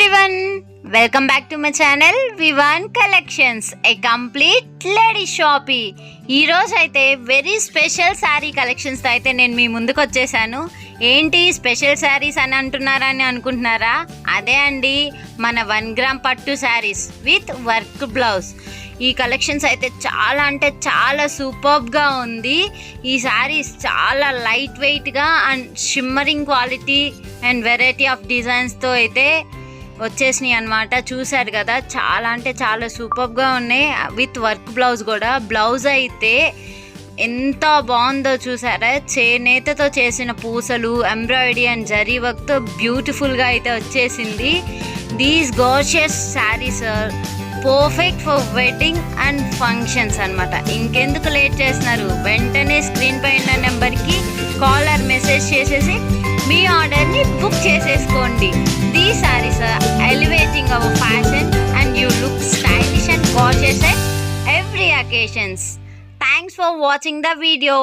everyone, welcome back to my channel Vivan Collections, a complete lady shoppy. ఈ రోజు అయితే very special sari collections తో అయితే నేను మీ ముందుకు వచ్చేసాను. ఏంటి స్పెషల్ శారీస్ అని అంటున్నారని అనుకుంటున్నారా? అదే అండి మన 1 గ్రామ్ పట్టు శారీస్ విత్ వర్క్ బ్లౌజ్. ఈ కలెక్షన్స్ అయితే చాలా అంటే చాలా సూపర్బ్గా ఉంది. ఈ శారీస్ చాలా లైట్ వెయిట్గా and shimmering quality and variety of డిజైన్స్తో అయితే వచ్చేసినాయి అనమాట. చూసారు కదా, చాలా అంటే చాలా సూపర్గా ఉన్నాయి విత్ వర్క్ బ్లౌజ్ కూడా. బ్లౌజ్ అయితే ఎంత బాగుందో చూసారా, చేనేతతో చేసిన పూసలు, ఎంబ్రాయిడరీ అండ్ జరీ వర్క్తో బ్యూటిఫుల్గా అయితే వచ్చేసింది. These gorgeous saris perfect for wedding and functions అనమాట. ఇంకెందుకు లేట్ చేస్తున్నారు, వెంటనే స్క్రీన్ పై ఉన్న నెంబర్కి కాల్ ఆర్ మెసేజ్ చేసేసి మీ ఆర్డర్ని బుక్ చేసేసుకోండి. These sarees are elevating our fashion and you look stylish and gorgeous at every occasions. Thanks for watching the video.